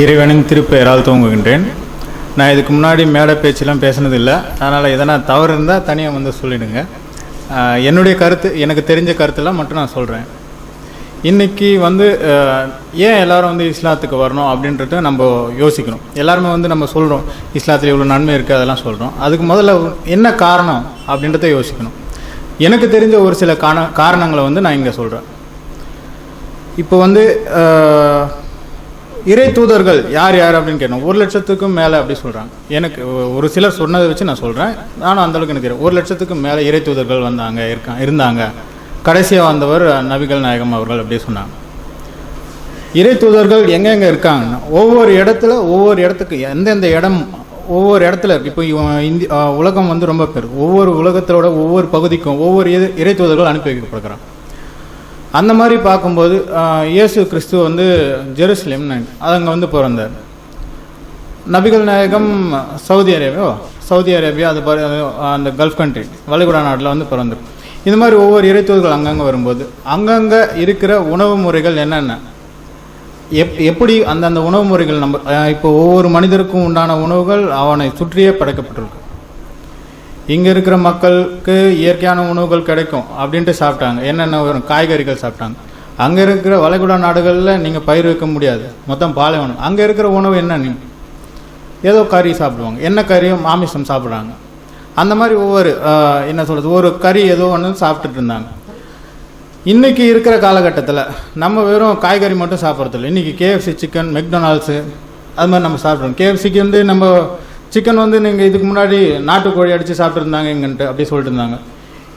இறைவனின் திருப்பெயரால் தூங்குகின்றேன். நான் இதுக்கு முன்னாடி மேடை பேச்செல்லாம் பேசினதில்லை, அதனால் எதனால் தவறு இருந்தால் தனியாக வந்து சொல்லிவிடுங்க. என்னுடைய கருத்து, எனக்கு தெரிஞ்ச கருத்தெல்லாம் மட்டும் நான் சொல்கிறேன். இன்றைக்கி வந்து ஏன் எல்லோரும் வந்து இஸ்லாத்துக்கு வரணும் அப்படின்றத நம்ம யோசிக்கணும். எல்லாருமே வந்து நம்ம சொல்கிறோம் இஸ்லாத்தில் இவ்வளோ நன்மை இருக்குது, அதெல்லாம் சொல்கிறோம். அதுக்கு முதல்ல என்ன காரணம் அப்படின்றத யோசிக்கணும். எனக்கு தெரிஞ்ச ஒரு சில காரணங்களை வந்து நான் இங்கே சொல்கிறேன். இப்போ வந்து இறை தூதர்கள் யார் யார் அப்படின்னு கேட்டோம். 1,00,000க்கும் மேலே அப்படி சொல்கிறாங்க. எனக்கு ஒரு சிலர் சொன்னதை வச்சு நான் சொல்கிறேன். நானும் அந்தளவுக்கு எனக்கு தெரியும். 1,00,000க்கும் மேலே இறை தூதர்கள் இருந்தாங்க. கடைசியாக வந்தவர் நபிகள் நாயகம் அவர்கள் அப்படி சொன்னாங்க. இறை தூதர்கள் எங்கெங்கே இருக்காங்கன்னா ஒவ்வொரு இடத்துக்கு எந்தெந்த இடம் ஒவ்வொரு இடத்துல இருக்குது. இப்போ உலகம் வந்து ரொம்ப பேர், ஒவ்வொரு உலகத்தோட ஒவ்வொரு பகுதிக்கும் ஒவ்வொரு இறை தூதர்கள் அனுப்பி வைக்கப்படுகிறாங்க. அந்த மாதிரி பார்க்கும்போது இயேசு கிறிஸ்து வந்து ஜெருசலேம் அங்கே வந்து பிறந்தார். நபிகள் நாயகம் சவுதி அரேபியா அது அந்த கல்ஃப் கண்ட்ரி வளைகுடா நாட்டில் வந்து பிறந்தார். இந்த மாதிரி ஒவ்வொரு இறைத்தூதர்கள் அங்கங்கே வரும்போது அங்கங்கே இருக்கிற உணவு முறைகள் என்னென்ன, எப்படி அந்தந்த உணவு முறைகள் நம்ம இப்போ ஒவ்வொரு மனிதருக்கும் உண்டான உணவுகள் அவனை சுற்றியே படைக்கப்பட்டிருக்கு. இங்கே இருக்கிற மக்களுக்கு இயற்கையான உணவுகள் கிடைக்கும் அப்படின்ட்டு சாப்பிட்டாங்க. என்னென்ன காய்கறிகள் சாப்பிட்டாங்க. அங்கே இருக்கிற வளைகுடா நாடுகளில் நீங்கள் பயிர் வைக்க முடியாது, மொத்தம் பாலைவனம். அங்கே இருக்கிற உணவு என்ன, ஏதோ கறி சாப்பிடுவாங்க. என்ன கறியோ மாமிசம் சாப்பிட்றாங்க. அந்த மாதிரி ஒவ்வொரு ஒரு கறி ஏதோ ஒன்று சாப்பிட்டுட்டு இருந்தாங்க. இன்றைக்கி இருக்கிற காலகட்டத்தில் நம்ம வெறும் காய்கறி மட்டும் சாப்பிட்றதில்ல. இன்றைக்கி KFC சிக்கன், மெக்டொனால்ட்ஸு அது மாதிரி நம்ம சாப்பிட்றோம். KFCக்கு வந்து நம்ம சிக்கன் வந்து நீங்கள் இதுக்கு முன்னாடி நாட்டுக்கோழி அடித்து சாப்பிட்ருந்தாங்க எங்கன்ட்டு அப்படி சொல்லிட்டு இருந்தாங்க.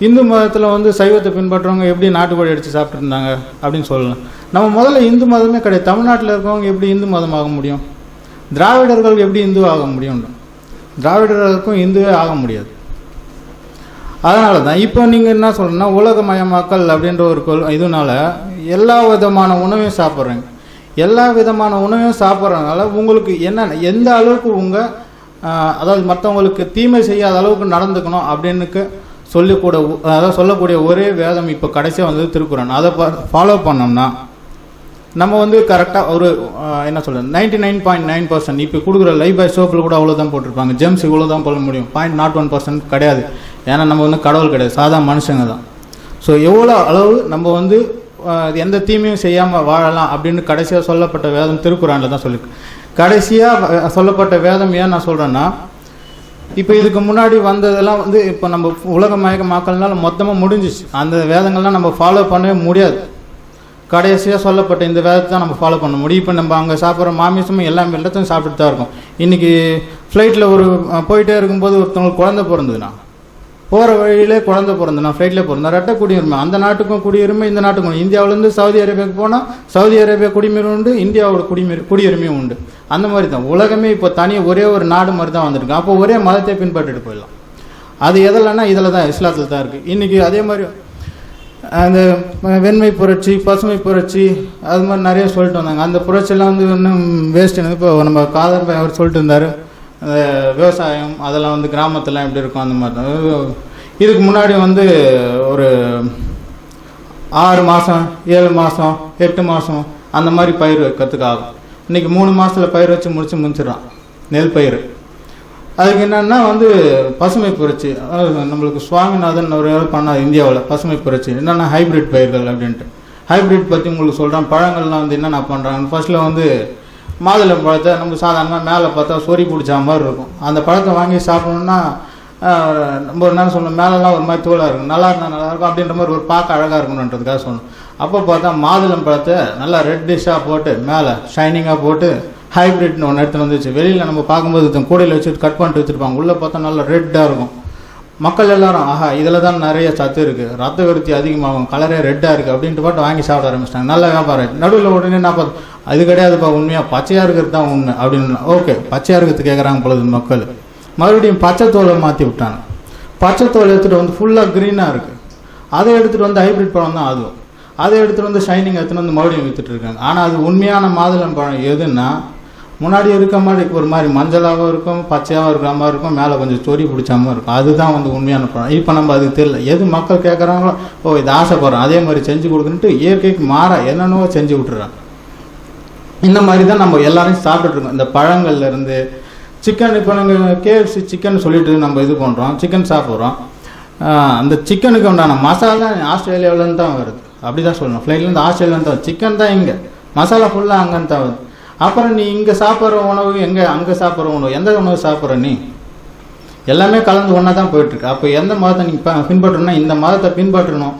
இந்து மதத்தில் வந்து சைவத்தை பின்பற்றுறவங்க எப்படி நாட்டுக்கோழி அடித்து சாப்பிட்ருந்தாங்க அப்படின்னு சொல்லலாம். நம்ம முதல்ல இந்து மதமே கிடையாது. தமிழ்நாட்டில் இருக்கவங்க எப்படி இந்து மதம் ஆக முடியும்? திராவிடர்கள் எப்படி இந்து ஆக முடியும்? திராவிடர்களுக்கும் இந்துவே ஆக முடியாது. அதனால தான் இப்போ நீங்கள் என்ன சொல்கிறீங்கன்னா உலகமயமாக்கல் அப்படின்ற ஒரு இதனால எல்லா விதமான உணவையும் சாப்பிட்றீங்க. எல்லா விதமான உணவையும் சாப்பிட்றதுனால உங்களுக்கு என்னென்ன எந்த அளவுக்கு அதாவது மற்றவங்களுக்கு தீமை செய்யாத அளவுக்கு நடந்துக்கணும் அப்படின்னு சொல்லக்கூடிய ஒரே வேதம் இப்போ கடைசியாக வந்து திருக்குறான். அதை ஃபாலோ பண்ணோம்னா நம்ம வந்து கரெக்டாக ஒரு 99.9% இப்போ கொடுக்குற லைஃப் பாய் சோப்பில் கூட அவ்வளோதான் போட்டிருப்பாங்க. ஜெம்ஸ் இவ்வளோ தான் போட முடியும். 0.01% கிடையாது. ஏன்னா நம்ம வந்து கடவுள் கிடையாது, சாதாரண மனுஷங்க தான். ஸோ எவ்வளோ அளவு நம்ம வந்து எந்த தீமையும் செய்யாமல் வாழலாம் அப்படின்னு கடைசியாக சொல்லப்பட்ட வேதம் திருக்குறானில் தான் சொல்லியிருக்கு. கடைசியாக சொல்லப்பட்ட வேதம் ஏன் நான் சொல்கிறேன்னா, இப்போ இதுக்கு முன்னாடி வந்ததெல்லாம் வந்து இப்போ நம்ம உலகமயமாக்கல்னால மொத்தமாக முடிஞ்சிச்சு. அந்த வேதங்கள்லாம் நம்ம ஃபாலோ பண்ணவே முடியாது. கடைசியாக சொல்லப்பட்ட இந்த வேதத்தை தான் நம்ம ஃபாலோ பண்ண முடியும். இப்போ நம்ம அங்கே சாப்பிட்ற மாமிசமும் எல்லாத்தையும் சாப்பிட்டு தான் இருக்கோம். இன்றைக்கி ஃப்ளைட்டில் போயிட்டே இருக்கும்போது ஒருத்தவங்களுக்கு குழந்தை பிறந்ததுன்னா, போகிற வழியிலே குழந்தை பிறந்ததுன்னா ஃப்ளைட்டில் பிறந்தா ரெட்டை குடியுரிமை. அந்த நாட்டுக்கும் குடியுரிமை, இந்த நாட்டுக்கும். இந்தியாவிலேருந்து சவுதி அரேபியாவுக்கு போனால் சவுதி அரேபியா குடியுரிமை உண்டு, இந்தியாவோட குடியுரிமையும் உண்டு. அந்த மாதிரி தான் உலகமே இப்போ தனியாக ஒரே ஒரு நாடு மாதிரி தான் வந்திருக்கு. அப்போ ஒரே மதத்தை பின்பற்றிட்டு போயிடலாம். அது எதில்னா இதில் தான், இஸ்லாத்தில் தான் இருக்குது. இன்றைக்கி அதே மாதிரி அந்த வெண்மை புரட்சி, பசுமை புரட்சி, அது மாதிரி நிறைய சொல்லிட்டு வந்தாங்க. அந்த புரட்சியெல்லாம் வந்து இன்னும் வேஸ்ட். இப்போ நம்ம காதர் பாய் அவர் சொல்லிட்டு இருந்தார், அந்த விவசாயம் அதெல்லாம் வந்து கிராமத்துலாம் எப்படி இருக்கும் அந்த மாதிரி தான். இதுக்கு முன்னாடி வந்து ஒரு 6 மாதம் 7 மாதம் 8 மாதம் அந்த மாதிரி பயிர் வைக்கிறதுக்கு ஆகும். இன்றைக்கி 3 மாதத்தில் பயிர் வச்சு முடிச்சிடறான் நெல் பயிர். அதுக்கு என்னென்னா வந்து பசுமை புரட்சி. நம்மளுக்கு சுவாமிநாதன் ஒரு பண்ணார் இந்தியாவில் பசுமை புரட்சி. என்னென்னா ஹைப்ரிட் பயிர்கள் அப்படின்ட்டு. ஹைப்ரிட் பற்றி உங்களுக்கு சொல்கிறேன். பழங்கள்லாம் வந்து என்னென்ன பண்ணுறாங்க. ஃபர்ஸ்ட்டில் வந்து மாதுளை பழத்தை நம்ம சாதாரணமாக மேலே பார்த்தா சொறி பிடிச்ச மாதிரி இருக்கும். அந்த பழத்தை வாங்கி சாப்பிடணுன்னா நம்ம என்ன சொல்லணும், மேலெலாம் ஒரு மாதிரி தோலாக இருக்கும். நல்லா இருக்கும் அப்படின்ற மாதிரி ஒரு பார்க்க அழகாக இருக்கணுன்றதுக்காக சொல்லணும். அப்போ பார்த்தா மாதுளம் பழத்தை நல்லா ரெட்டிஷாக போட்டு மேலே ஷைனிங்காக போட்டு ஹைப்ரிட்னு ஒன்று எடுத்துகிட்டு வந்துச்சு. வெளியில் நம்ம பார்க்கும்போது கூடையில் வச்சு கட் பண்ணிட்டு வச்சுருப்பாங்க. உள்ளே பார்த்தா நல்லா ரெட்டாக இருக்கும். மக்கள் எல்லாரும் ஆஹா இதில் தான் நிறைய சத்து இருக்குது, ரத்த விருத்தி அதிகமாகும், கலரே ரெட்டாக இருக்குது அப்படின்ட்டு பாட்டு வாங்கி சாப்பிட ஆரம்பிச்சிட்டாங்க. நல்ல வியாபாரம். நடுவில் உடனே நான் பார்த்து அது கிடையாதுப்பா, உண்மையாக பச்சையாக இருக்கிறது தான் உண்மை அப்படின்னு. ஓகே, பச்சையாக இருக்கிறது கேட்குறாங்க பொழுது மக்கள். மறுபடியும் பச்சை தோலை மாற்றி விட்டாங்க. பச்சை தோலை எடுத்துகிட்டு வந்து ஃபுல்லாக க்ரீனாக இருக்குது. அதை எடுத்துகிட்டு வந்து ஹைப்ரிட் பழம் தான் அதுவும். அதை எடுத்துகிட்டு வந்து ஷைனிங் எடுத்துகிட்டு வந்து மறுபடியும் விற்றுட்டு இருக்காங்க. ஆனால் அது உண்மையான மாதுளம் பழம் எதுன்னா முன்னாடி இருக்க மாதிரி ஒரு மாதிரி மஞ்சளாகவும் இருக்கும், பச்சையாகவும் இருக்கிற மாதிரி இருக்கும், மேலே கொஞ்சம் சொறி பிடிச்ச மாதிரி இருக்கும். அதுதான் வந்து உண்மையான பழம். இப்போ நம்ம அதுக்கு தெரியல. எது மக்கள் கேட்குறாங்களோ இது ஆசைப்படுறோம் அதே மாதிரி செஞ்சு கொடுக்குன்ட்டு இயற்கைக்கு மாற என்னென்னவோ செஞ்சு விட்டுறாங்க. இந்த மாதிரி தான் நம்ம எல்லாரையும் சாப்பிட்டுட்ருக்கோம். இந்த பழங்கள்லேருந்து சிக்கன், இப்போ நாங்கள் KFC சிக்கன் சொல்லிட்டு நம்ம இது பண்ணுறோம், சிக்கன் சாப்பிட்றோம். அந்த சிக்கனுக்கு உண்டான மசாலா ஆஸ்திரேலியாவிலேருந்து தான் வருது, அப்படி தான் சொல்லணும். ஃப்ளைட்லேருந்து ஆஸ்திரேலியாவிலேருந்து தான் சிக்கன் தான் இங்கே, மசாலா ஃபுல்லாக அங்கேருந்து தான் வருது. அப்புறம் நீ இங்கே சாப்பிட்ற உணவு எங்கே, அங்கே சாப்பிட்ற உணவு, எந்த உணவு சாப்பிட்ற நீ, எல்லாமே கலந்து ஒன்றா தான் போயிட்டுருக்கு. அப்போ எந்த மதத்தை நீங்கள் பின்பற்றணும்னா இந்த மதத்தை பின்பற்றணும்.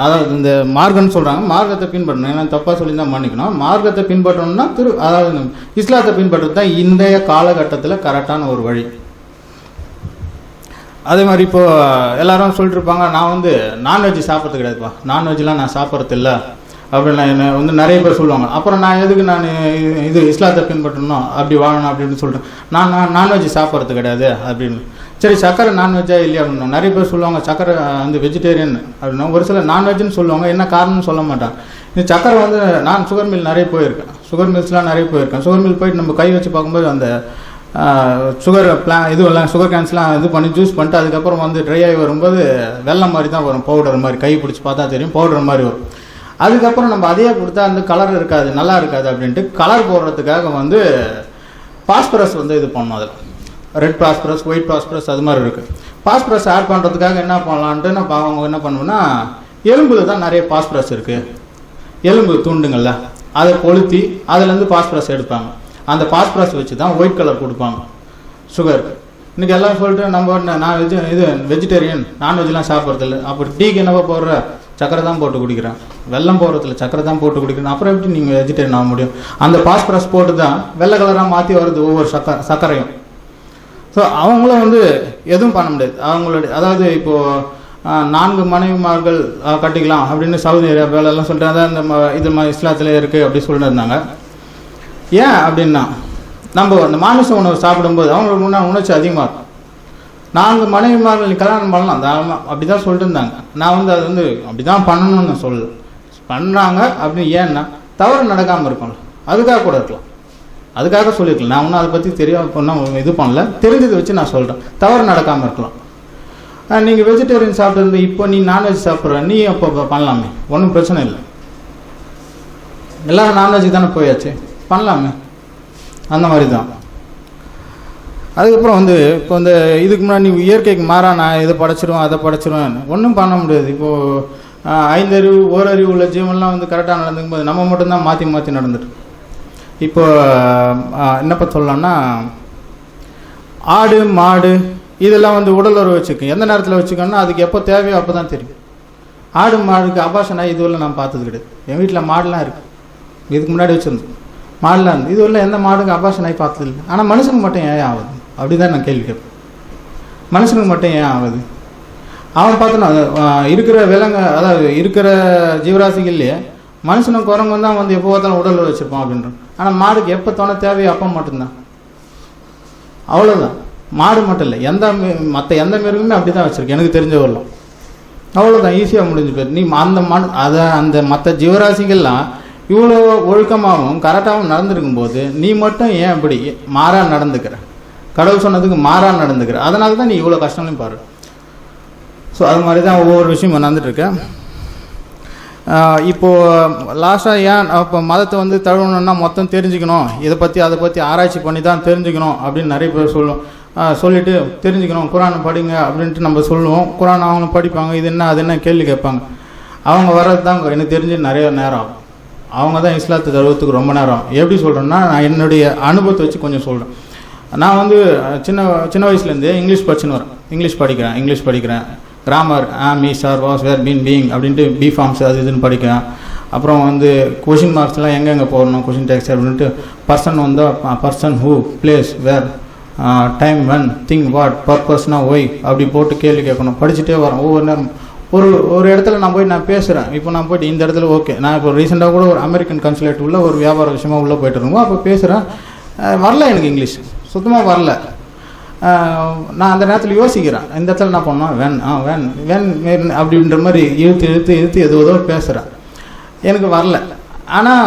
அதாவது இந்த மார்க்கம்னு சொல்கிறாங்க, மார்க்கத்தை பின்பற்றணும். ஏன்னா தப்பாக சொல்லி தான் மன்னிக்கணும். மார்க்கத்தை பின்பற்றணும்னா அதாவது இஸ்லாத்தை பின்பற்றது தான் இன்றைய காலகட்டத்தில் கரெக்டான ஒரு வழி. அதே மாதிரி இப்போது எல்லாரும் சொல்லிட்டு இருப்பாங்க, நான் வந்து நான்வெஜ் சாப்பிட்றது கிடையாதுப்பா, நான்வெஜ்லாம் நான் சாப்பிட்றது இல்லை அப்படின்னு என்ன வந்து நிறைய பேர் சொல்லுவாங்க. அப்புறம் நான் எதுக்கு நான் இது இஸ்லாத்தை பின்பற்றணும், அப்படி வாழணும் அப்படின்னு சொல்லிட்டு நான் நான்வெஜ் சாப்பிட்றது கிடையாது அப்படின்னு. சரி, சக்கரை நான்வெஜ்ஜா இல்லையா அப்படின்னு நிறைய பேர் சொல்லுவாங்க. சக்கரை வந்து வெஜிடேரியன் அப்படின்னா, ஒரு சில நான்வெஜ்னு சொல்லுவாங்க, என்ன காரணம்னு சொல்ல மாட்டாங்க. இந்த சக்கரை வந்து நான் சுகர் மில் நிறைய போயிருக்கேன், சுகர் மில்ஸ்லாம் நிறைய போயிருக்கேன். சுகர் மில் போயிட்டு நம்ம கை வச்சு பார்க்கும்போது அந்த சுகர் இதுவெல்லாம் சுகர் கேன்ஸ்லாம் இது பண்ணி ஜூஸ் பண்ணிட்டு அதுக்கப்புறம் வந்து ட்ரை ஆகி வரும்போது வெள்ளம் மாதிரி தான் வரும், பவுடர் மாதிரி. கை பிடிச்சி பார்த்தா தெரியும், பவுடர் மாதிரி வரும். அதுக்கப்புறம் நம்ம அதையே கொடுத்தா அந்த கலர் இருக்காது, நல்லா இருக்காது அப்படின்ட்டு கலர் போடுறதுக்காக வந்து பாஸ்பரஸ் வந்து இது பண்ணணும். அதில் ரெட் பாஸ்பரஸ், ஒயிட் பாஸ்பரஸ் அது மாதிரி இருக்குது. பாஸ்பரஸ் ஆட் பண்ணுறதுக்காக என்ன பண்ணலான்ட்டு அவங்க என்ன பண்ணுவோன்னா, எலும்பில் தான் நிறைய பாஸ்பரஸ் இருக்குது, எலும்பு துண்டுங்களில் அதை கொளுத்தி அதுலேருந்து பாஸ்பரஸ் எடுப்பாங்க. அந்த பாஸ்பரஸ் வச்சு தான் ஒயிட் கலர் கொடுப்பாங்க சுகருக்கு. இன்றைக்கி எல்லாம் சொல்லிட்டு நம்ம நான் இது வெஜிடேரியன், நான்வெஜ்லாம் சாப்பிட்றதில்ல. அப்போ டீக்கு என்னவோ போடுற சக்கரை தான் போட்டு குடிக்கிறேன், வெள்ளம் போடுறதில்ல சக்கரை தான் போட்டு குடிக்கிறேன். அப்புறம் எப்படி நீங்கள் வெஜிடேரியன் ஆக முடியும்? அந்த பாஸ்பரஸ் போட்டு தான் வெள்ளை கலராக மாற்றி வருது ஒவ்வொரு சர்க்கரையும். ஸோ அவங்களும் வந்து எதுவும் பண்ண முடியாது. அவங்களுடைய அதாவது இப்போது 4 மனைவிமார்கள் கட்டிக்கலாம் அப்படின்னு சவுதி அரேபியாவிலலாம் சொல்லிட்டு அதான் இந்த இது இஸ்லாத்தில் இருக்குது அப்படி சொல்லிட்டு இருந்தாங்க. ஏன் அப்படின்னா, நம்ம அந்த மாமிச உணவு சாப்பிடும்போது அவங்களுக்கு உணர்ச்சி அதிகமாக இருக்கும். 4 மனைவிமார்கள் கல்யாணம் பண்ணலாம் தாராளமாக அப்படி தான் சொல்லிட்டு இருந்தாங்க. நான் வந்து அது வந்து அப்படி தான் பண்ணணும்னு நான் சொல்லலை, பண்ணுறாங்க அப்படின்னு. ஏன்னா தவறு நடக்காமல் இருக்கும்ல, அதுக்காக கூட இருக்கலாம், அதுக்காக சொல்லியிருக்கலாம். நான் ஒன்றும் அதை பற்றி தெரியாமல் இது பண்ணல, தெரிஞ்சதை வச்சு நான் சொல்கிறேன். தவறு நடக்காமல் இருக்கலாம். நீங்கள் வெஜிடேரியன் சாப்பிட்றது, இப்போ நீ நான்வெஜ் சாப்பிட்ற, நீ அப்போ பண்ணலாமே, ஒன்றும் பிரச்சனை இல்லை. எல்லோரும் நான்வெஜ் தானே போயாச்சு, பண்ணலாமே. அந்த மாதிரி தான். அதுக்கப்புறம் வந்து இப்போ இந்த இதுக்கு முன்னாடி நீ இயற்கைக்கு மாறா நான் இதை படைச்சிருவேன் அதை படைச்சிருவேன், ஒன்றும் பண்ண முடியாது. இப்போது 5 அறிவு ஓரறிவு உள்ள ஜீவன்லாம் வந்து கரெக்டாக நடந்துக்கும் போது நம்ம மட்டும்தான் மாற்றி மாற்றி நடந்துட்டு. இப்போ என்னப்போ சொல்லலாம்னா, ஆடு மாடு இதெல்லாம் வந்து உடல் உறவு வச்சுக்கோங்க. எந்த நேரத்தில் வச்சுக்கோன்னா அதுக்கு எப்போ தேவையோ அப்போ தான் தெரியும். ஆடு மாடுக்கு அபாஷனாக இதுவரை நான் பார்த்தது கிடையாது. என் வீட்டில் மாடுலாம் இருக்குது, இதுக்கு முன்னாடி வச்சுருந்தோம் மாடுலாம் இருந்து. இதுவரை எந்த மாடுக்கு அபாஷனாகி பார்த்தது இல்லை. ஆனால் மனுஷனுக்கு மட்டும் ஏன் ஆகுது அப்படி தான் நான் கேள்வி கேட்பேன். மனுஷனுக்கு மட்டும் ஏன் ஆகுது? அவன் பார்த்தோன்னா இருக்கிற விலங்கு, அதாவது இருக்கிற ஜீவராசிகள்லேயே மனுஷனும் குரங்கு தான் வந்து எப்போ பார்த்தாலும் உடல் வச்சுருப்பான் அப்படின்றான். ஆனால் மாடுக்கு எப்போ தோண தேவையோ அப்போ மட்டும்தான், அவ்வளோதான். மாடு மட்டும் இல்லை, மற்ற எந்த மிருகமே அப்படி தான் வச்சுருக்கு எனக்கு தெரிஞ்ச வரலாம். அவ்வளோதான், ஈஸியாக முடிஞ்சு போயிரு. நீ அந்த மாடு அந்த மற்ற ஜீவராசிகள்லாம் இவ்வளோ ஒழுக்கமாகவும் கரெக்டாகவும் நடந்துருக்கும் போது நீ மட்டும் ஏன் இப்படி மாறா நடந்துக்கிற? கடவுள் சொன்னதுக்கு மாறா நடந்துக்கிற, அதனால தான் நீ இவ்வளோ கஷ்டங்களையும் பாரு. ஸோ அது மாதிரி தான் ஒவ்வொரு விஷயம் நடந்துட்டுருக்கேன். இப்போது லாஸ்ட்டாக ஏன் இப்போ மதத்தை வந்து தழுவணுன்னா மொத்தம் தெரிஞ்சுக்கணும், இதை பற்றி அதை பற்றி ஆராய்ச்சி பண்ணி தான் தெரிஞ்சுக்கணும் அப்படின்னு நிறைய பேர் சொல்லிவிட்டு தெரிஞ்சுக்கணும், குரானை படிங்க அப்படின்ட்டு நம்ம சொல்லுவோம். குரான் அவங்க படிப்பாங்க, இது என்ன அது என்ன கேள்வி கேட்பாங்க. அவங்க வர்றது தான் எனக்கு தெரிஞ்சு நிறைய நேரம் ஆகும். அவங்க தான் இஸ்லாத்தை தழுவத்துக்கு ரொம்ப நேரம் ஆகும். எப்படி சொல்கிறேன்னா, நான் என்னுடைய அனுபவத்தை வச்சு கொஞ்சம் சொல்கிறேன். நான் வந்து சின்ன வயசுலேருந்து இங்கிலீஷ் படிச்சுன்னு வரேன், இங்கிலீஷ் படிக்கிறேன். Grammar me sir was were been being அப்படின்ட்டு பி ஃபார்ம்ஸ் அது இதுன்னு படிக்கிறேன். அப்புறம் வந்து கொஷின் மார்க்ஸ்லாம் எங்கெங்கே போடணும், கொஷின் டேக்ஸ் அப்படின்ட்டு பர்சன் வந்து person who place where time when thing what பர்பஸ்னா ஒய் அப்படி போட்டு கேள்வி கேட்கணும். படிச்சுட்டே வரேன். ஒவ்வொரு நேரம் ஒரு இடத்துல நான் பேசுகிறேன். இப்போ நான் போய்ட்டு இந்த இடத்துல ஓகே, நான் இப்போ ரீசெண்டாக கூட ஒரு அமெரிக்கன் கன்சுலேட் உள்ள ஒரு வியாபார விஷயமாக உள்ளே போய்ட்டு இருக்கோம். அப்போ பேசுகிறேன், வரல எனக்கு இங்கிலீஷ் சுத்தமாக வரல. நான் அந்த நேரத்தில் யோசிக்கிறேன், இந்த இடத்துல என்ன பண்ணோம், வேன் அப்படின்ற மாதிரி இழுத்து எதுவோ பேசுகிறேன், எனக்கு வரல. ஆனால்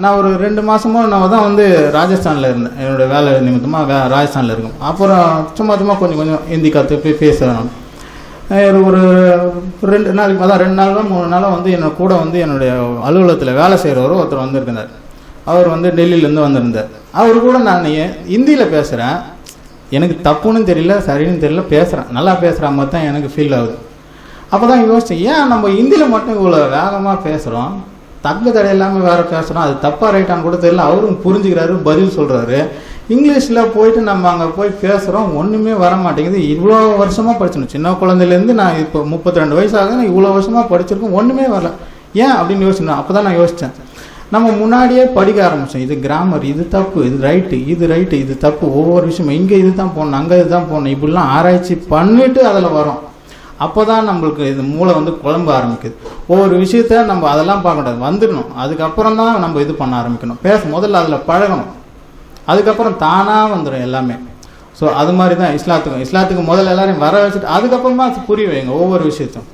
நான் ஒரு 2 மாதமோ நான் தான் வந்து ராஜஸ்தானில் இருந்தேன், என்னோடய வேலை நிமித்தமாக ராஜஸ்தானில் இருக்கும். அப்புறம் சும்மா கொஞ்சம் ஹிந்தி கற்று பேசுகிறேன். ஒரு 2 நாளைக்கு 2 நாளோ 3 நாளோ வந்து என்னோட கூட வந்து என்னுடைய அலுவலகத்தில் வேலை செய்கிறவரும் ஒருத்தர் வந்துருக்கிறார். அவர் வந்து டெல்லியிலேருந்து வந்திருந்தார். அவர் கூட நான் ஹிந்தியில் பேசுகிறேன், எனக்கு தப்புன்னு தெரியல சரின்னு தெரியல, பேசுகிறேன், நல்லா பேசுகிற மாதிரி தான் எனக்கு ஃபீல் ஆகுது. அப்போ தான் யோசித்தேன், ஏன் நம்ம ஹிந்தியில் மட்டும் இவ்வளோ வேகமாக பேசுகிறோம், தங்கு தடை இல்லாமல் வேறு பேசுகிறோம், அது தப்பாக ரைட்டான்னு கூட தெரியல. அவரும் புரிஞ்சுக்கிறாரு, பதில் சொல்கிறாரு. இங்கிலீஷில் போயிட்டு நம்ம அங்கே போய் பேசுகிறோம், ஒன்றுமே வர மாட்டேங்குது. இவ்வளோ வருஷமாக படிச்சிடணும், சின்ன குழந்தையிலேருந்து நான் இப்போ 32 வயசு ஆகுது, நான் இவ்வளோ வருஷமாக படிச்சிருக்கோம், ஒன்றுமே வரல, ஏன் அப்படின்னு யோசிச்சேன். அப்போ தான் நான் யோசித்தேன், நம்ம முன்னாடியே படிக்க ஆரம்பித்தோம், இது கிராமர், இது தப்பு, இது ரைட்டு, இது தப்பு, ஒவ்வொரு விஷயமும் இங்கே இது தான் போடணும், அங்கே இது தான் போடணும், இப்படிலாம் ஆராய்ச்சி பண்ணிவிட்டு அதில் வரோம். அப்போ தான் நம்மளுக்கு இது மூளை வந்து குழம்ப ஆரம்பிக்குது. ஒவ்வொரு விஷயத்த நம்ம அதெல்லாம் பார்க்கக்கூடாது, வந்துடணும், அதுக்கப்புறம் தான் நம்ம இது பண்ண ஆரம்பிக்கணும், முதல்ல அதில் பழகணும், அதுக்கப்புறம் தானாக வந்துடும் எல்லாமே. ஸோ அது மாதிரி தான் இஸ்லாத்துக்கு முதல்ல எல்லாரையும் வர வச்சுட்டு அதுக்கப்புறமா புரிய வைங்க ஒவ்வொரு விஷயத்தையும்.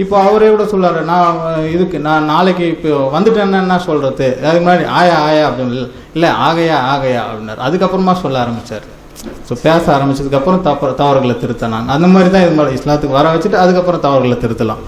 இப்போ அவரே கூட சொல்லாரு, நான் நாளைக்கு இப்போ வந்துட்டேன்னா என்ன சொல்கிறது, அதுக்கு முன்னாடி ஆயா அப்படின்னு இல்லை ஆகையா அப்படின்னாரு. அதுக்கப்புறமா சொல்ல ஆரம்பித்தார். ஸோ பேச ஆரம்பிச்சதுக்கப்புறம் தவறுகளை திருத்தலாம். அந்த மாதிரி தான் இது மாதிரி இஸ்லாத்துக்கு வர வச்சுட்டு அதுக்கப்புறம் தவறுகளை திருத்தலாம்.